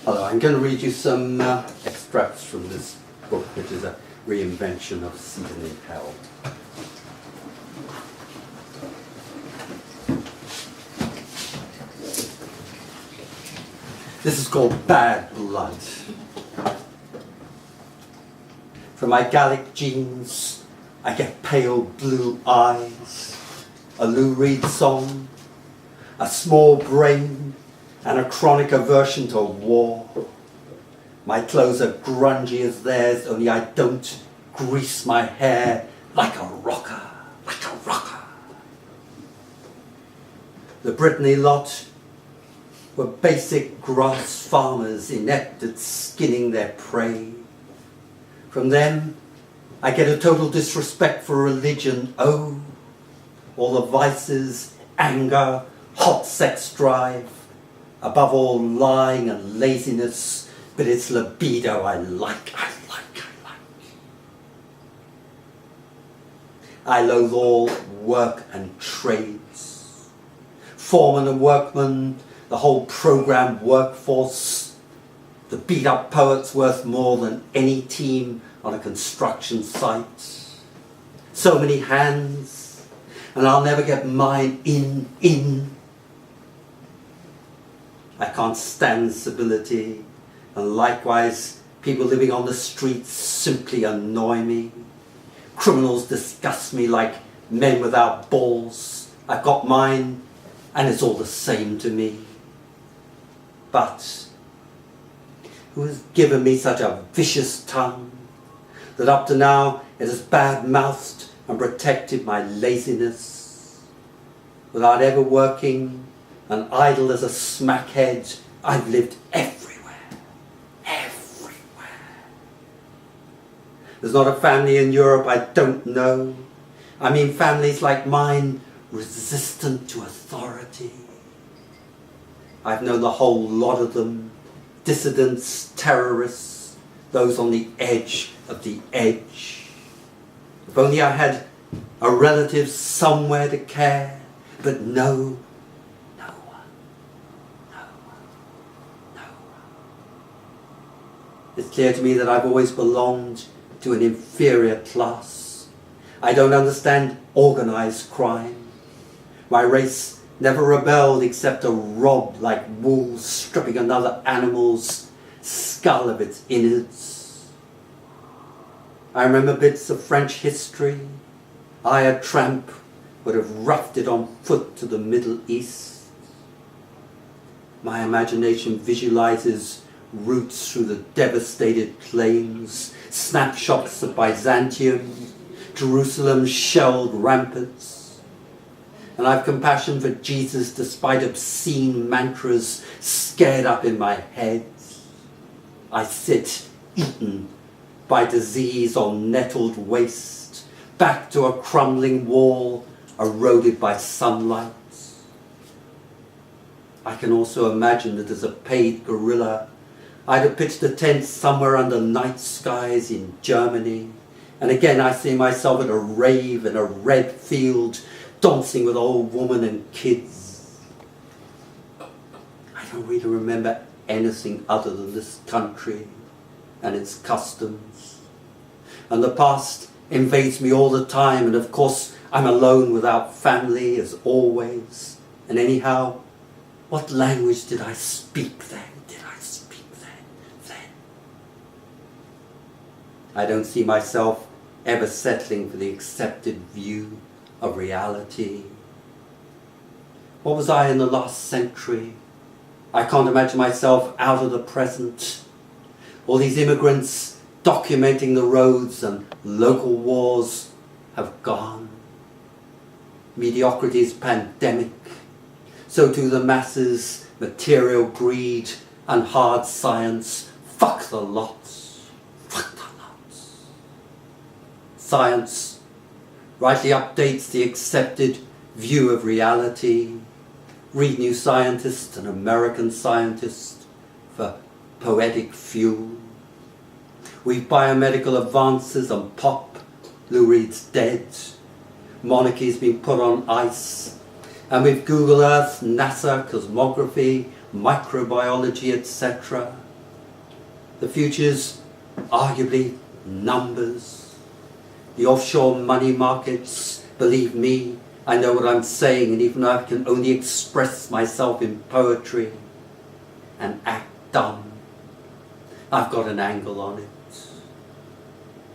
Hello, I'm going to read you some extracts from this book, which is a reinvention of Season in Hell. This is called Bad Blood. From my Gallic genes, I get pale blue eyes, a Lou Reed song, a small brain, and a chronic aversion to war. My clothes are grungy as theirs, only I don't grease my hair like a rocker, like a rocker. The Brittany lot were basic grass farmers inept at skinning their prey. From them, I get a total disrespect for religion. Oh, all the vices, anger, hot sex drive, above all lying and laziness, but it's libido I like. I loathe all work and trades. Foreman and workman, the whole programmed workforce, the beat-up poets worth more than any team on a construction site. So many hands, and I'll never get mine in. I can't stand civility, and likewise people living on the streets simply annoy me. Criminals disgust me like men without balls. I've got mine, and it's all the same to me. But who has given me such a vicious tongue that up to now it has bad-mouthed and protected my laziness? Without ever working and idle as a smackhead, I've lived everywhere. There's not a family in Europe I don't know. I mean families like mine, resistant to authority. I've known the whole lot of them, dissidents, terrorists, those on the edge of the edge. If only I had a relative somewhere to care, but no one. It's clear to me that I've always belonged to an inferior class. I don't understand organized crime. My race never rebelled except to rob like wolves stripping another animal's skull of its innards. I remember bits of French history. I, a tramp, would have roughed it on foot to the Middle East. My imagination visualizes routes through the devastated plains, snapshots of Byzantium, Jerusalem's shelled ramparts. And I've compassion for Jesus despite obscene mantras scared up in my head. I sit eaten by disease on nettled waste, back to a crumbling wall eroded by sunlight. I can also imagine that as a paid guerrilla, I'd have pitched a tent somewhere under night skies in Germany. And again I see myself at a rave in a red field, dancing with old women and kids. I don't really remember anything other than this country and its customs. And the past invades me all the time, and of course I'm alone without family as always. And anyhow, what language did I speak then? I don't see myself ever settling for the accepted view of reality. What was I in the last century? I can't imagine myself out of the present. All these immigrants documenting the roads and local wars have gone. Mediocrity is pandemic. So too the masses, material greed and hard science. Fuck the lots. Science rightly updates the accepted view of reality. Read New Scientist and American Scientist for poetic fuel. We've biomedical advances on pop. Lou Reed's dead. Monarchy's been put on ice. And with Google Earth, NASA, cosmography, microbiology, etc., The future's arguably numbers. The offshore money markets, believe me, I know what I'm saying, and even though I can only express myself in poetry and act dumb, I've got an angle on it.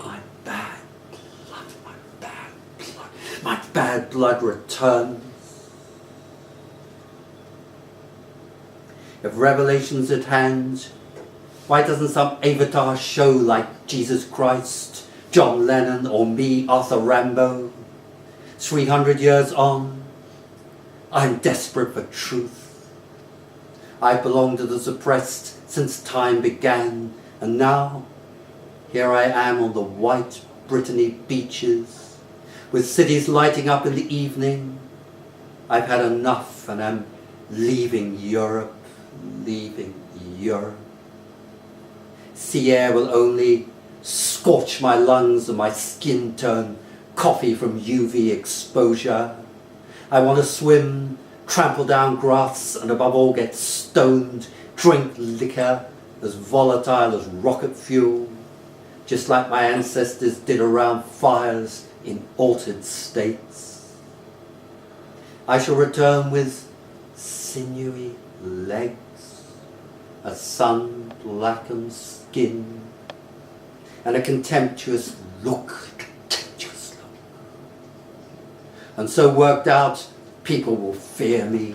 I'm bad blood, my bad blood returns. If Revelation's at hand, why doesn't some avatar show like Jesus Christ, John Lennon, or me, Arthur Rimbaud? 300 years on, I'm desperate for truth. I belong to the suppressed since time began, and now here I am on the white Brittany beaches, with cities lighting up in the evening. I've had enough and am leaving Europe, leaving Europe. Sea air will only scorch my lungs and my skin turn coffee from UV exposure. I want to swim, trample down grass, and above all get stoned, drink liquor as volatile as rocket fuel, just like my ancestors did around fires in altered states. I shall return with sinewy legs, a sun-blackened skin, and a contemptuous look. And so worked out, people will fear me.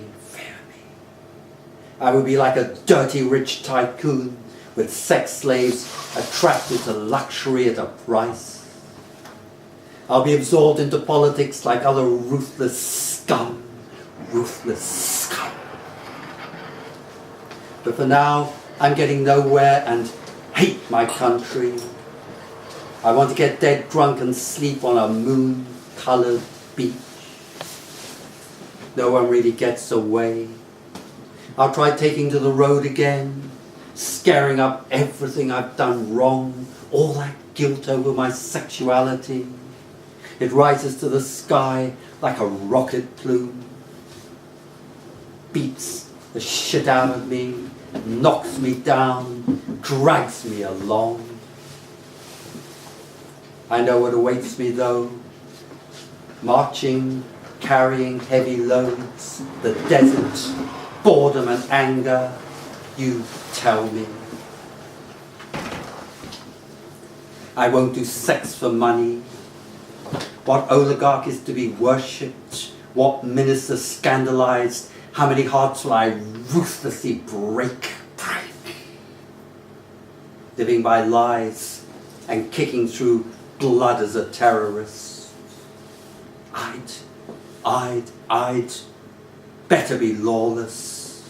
I will be like a dirty rich tycoon with sex slaves attracted to luxury at a price. I'll be absorbed into politics like other ruthless scum. But for now, I'm getting nowhere and hate my country. I want to get dead drunk and sleep on a moon-colored beach. No one really gets away. I'll try taking to the road again, scaring up everything I've done wrong, all that guilt over my sexuality. It rises to the sky like a rocket plume, beats the shit out of me, knocks me down, drags me along. I know what awaits me though, marching, carrying heavy loads, the desert, boredom and anger, you tell me. I won't do sex for money. What oligarch is to be worshipped? What minister scandalized? How many hearts will I ruthlessly break? Living by lies and kicking through blood as a terrorist. I'd better be lawless.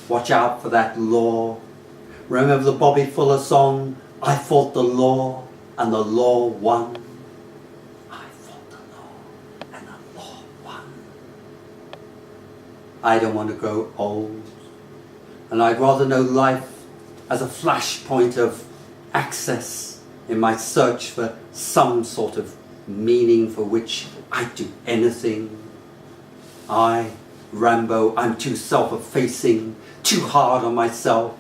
Watch out for that law. Remember the Bobby Fuller song, I fought the law and the law won. I fought the law and the law won. I don't want to grow old, and I'd rather know life as a flashpoint of access in my search for some sort of meaning for which I'd do anything. Rimbaud, I'm too self-effacing, too hard on myself,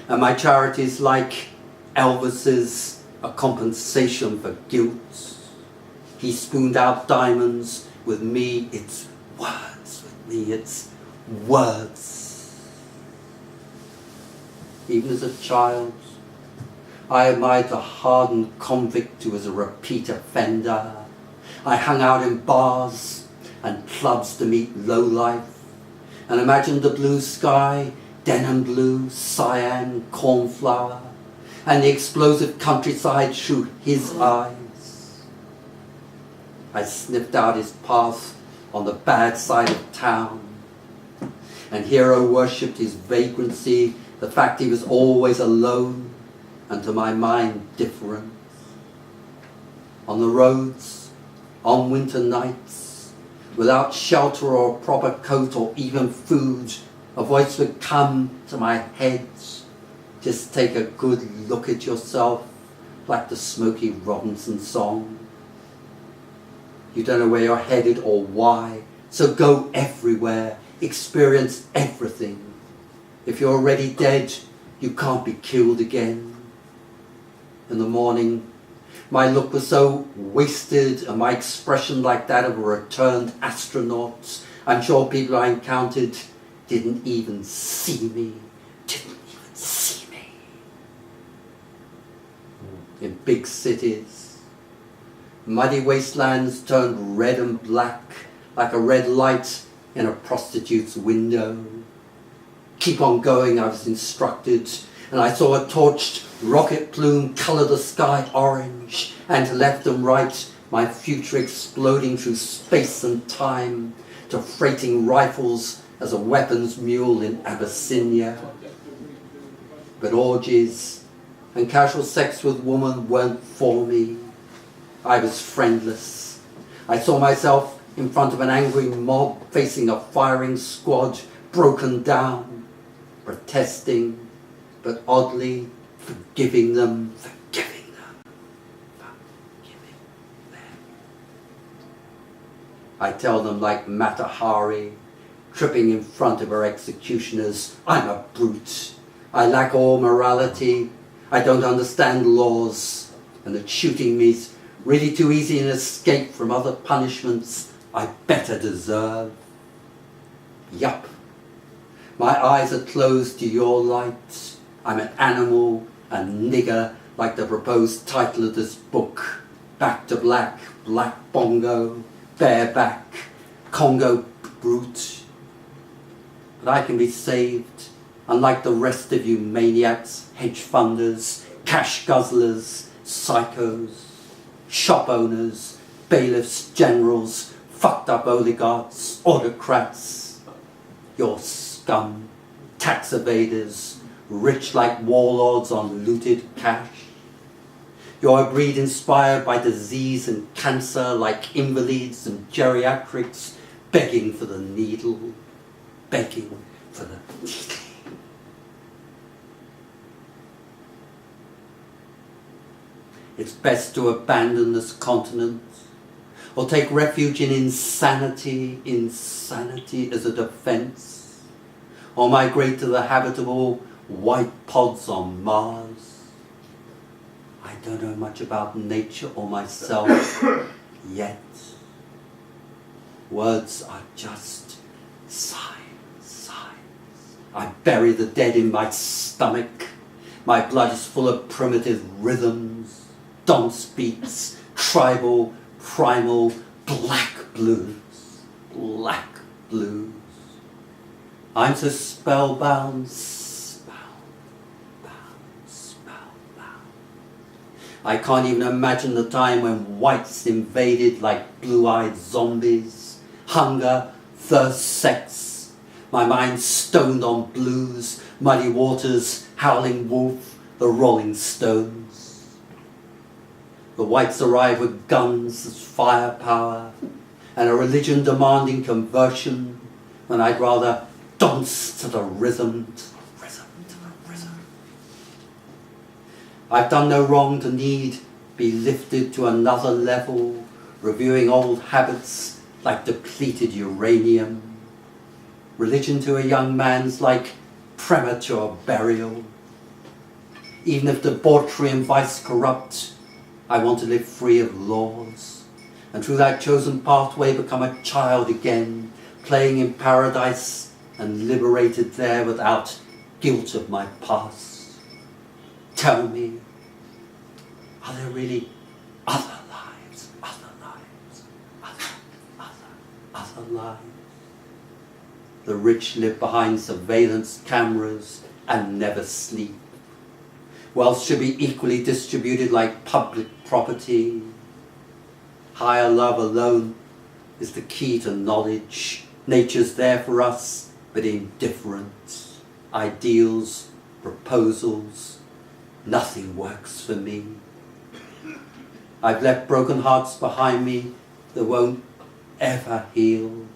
and my charity's like Elvis's, a compensation for guilt. He spooned out diamonds, with me it's words, with me it's words. Even as a child, I admired the hardened convict who was a repeat offender. I hung out in bars and clubs to meet lowlife, and imagined the blue sky, denim blue, cyan, cornflower, and the explosive countryside through his eyes. I sniffed out his path on the bad side of town, and hero worshipped his vagrancy, the fact he was always alone, and to my mind different. On the roads, on winter nights, without shelter or a proper coat or even food, a voice would come to my head. Just take a good look at yourself, like the Smokey Robinson song. You don't know where you're headed or why, so go everywhere, experience everything. If you're already dead, You can't be killed again. In the morning, my look was so wasted and my expression like that of a returned astronaut. I'm sure people I encountered didn't even see me. In big cities, muddy wastelands turned red and black like a red light in a prostitute's window. Keep on going, I was instructed, and I saw a torched rocket plume colour the sky orange, and to left and right, my future exploding through space and time, to freighting rifles as a weapons mule in Abyssinia. But orgies and casual sex with women weren't for me. I was friendless. I saw myself in front of an angry mob facing a firing squad, broken down, protesting, but oddly forgiving them. I tell them like Matahari, tripping in front of her executioners, I'm a brute. I lack all morality. I don't understand laws, and that shooting me's really too easy an escape from other punishments I better deserve. Yup, my eyes are closed to your light. I'm an animal, a nigger, like the proposed title of this book. Back to black, black bongo, bareback, Congo brute. But I can be saved, unlike the rest of you maniacs, hedge funders, cash guzzlers, psychos, shop owners, bailiffs, generals, fucked up oligarchs, autocrats. You're scum, tax evaders, rich like warlords on looted cash. You're a breed inspired by disease and cancer, like invalids and geriatrics, begging for the needle, begging for the needle. It's best to abandon this continent, or take refuge in insanity as a defense, or migrate to the habitable white pods on Mars. I don't know much about nature or myself yet. Words are just signs. I bury the dead in my stomach. My blood is full of primitive rhythms, dance beats, tribal, primal, black blues. I'm so spellbound. I can't even imagine the time when whites invaded like blue-eyed zombies. Hunger, thirst, sex. My mind stoned on blues, muddy waters, howling wolf, the Rolling Stones. The whites arrive with guns as firepower, and a religion demanding conversion, when I'd rather dance to the rhythm. I've done no wrong to need be lifted to another level, reviewing old habits like depleted uranium. Religion to a young man's like premature burial. Even if debauchery and vice corrupt, I want to live free of laws, and through that chosen pathway become a child again, playing in paradise and liberated there without guilt of my past. Tell me, are there really other lives? The rich live behind surveillance cameras and never sleep. Wealth should be equally distributed like public property. Higher love alone is the key to knowledge. Nature's there for us, but indifferent. Ideals, proposals, nothing works for me. I've left broken hearts behind me that won't ever heal.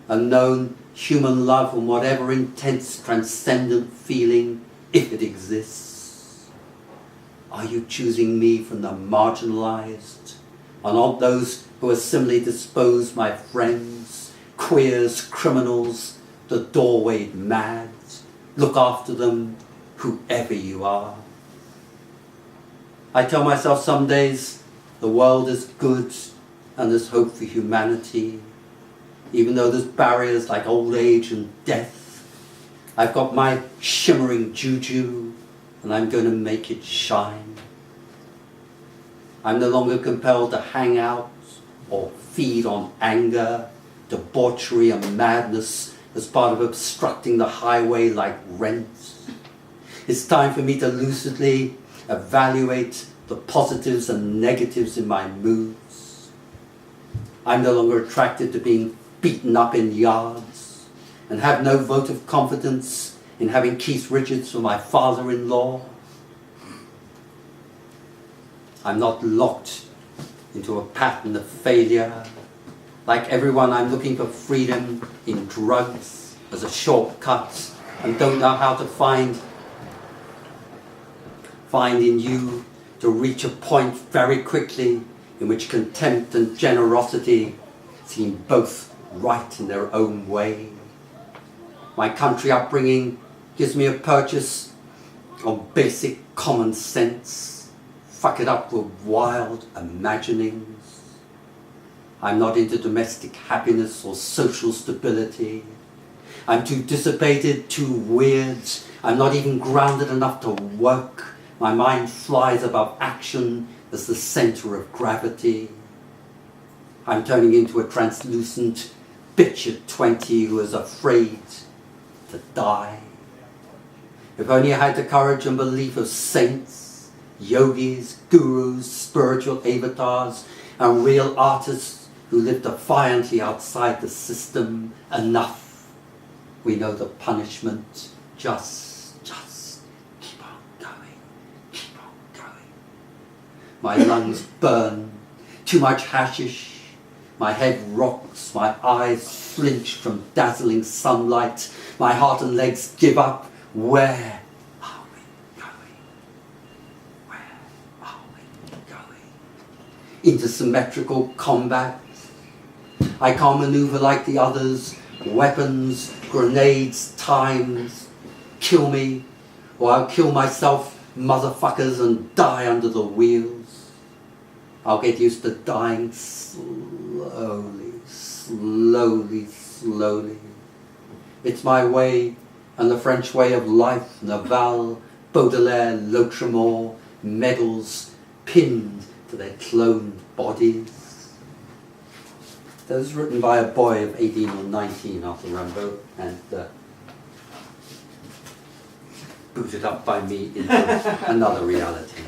Unknown human love and whatever intense transcendent feeling, if it exists. Are you choosing me from the marginalized? Are not those who are similarly disposed my friends, queers, criminals, the doorwayed mad? Look after them, whoever you are. I tell myself some days the world is good and there's hope for humanity. Even though there's barriers like old age and death, I've got my shimmering juju and I'm going to make it shine. I'm no longer compelled to hang out or feed on anger, debauchery and madness as part of obstructing the highway like rent. It's time for me to lucidly evaluate the positives and negatives in my moods. I'm no longer attracted to being beaten up in yards and have no vote of confidence in having Keith Richards for my father-in-law. I'm not locked into a pattern of failure. Like everyone, I'm looking for freedom in drugs as a shortcut and don't know how to find in you to reach a point very quickly in which contempt and generosity seem both right in their own way. My country upbringing gives me a purchase on basic common sense. Fuck it up with wild imaginings. I'm not into domestic happiness or social stability. I'm too dissipated, too weird. I'm not even grounded enough to work. My mind flies above action as the center of gravity. I'm turning into a translucent bitch at 20 who is afraid to die. If only I had the courage and belief of saints, yogis, gurus, spiritual avatars, and real artists who live defiantly outside the system. Enough. We know the punishment. Just keep on going. Keep on going. My lungs burn. Too much hashish. My head rocks. My eyes flinch from dazzling sunlight. My heart and legs give up. Where are we going? Where are we going? Into symmetrical combat. I can't maneuver like the others. Weapons, grenades, times. Kill me, or I'll kill myself, motherfuckers, and die under the wheels. I'll get used to dying slowly, slowly, slowly. It's my way, and the French way of life. Naval, Baudelaire, Lautréamont, medals pinned to their cloned bodies. That was written by a boy of 18 or 19 after Rimbaud, and booted up by me into another reality.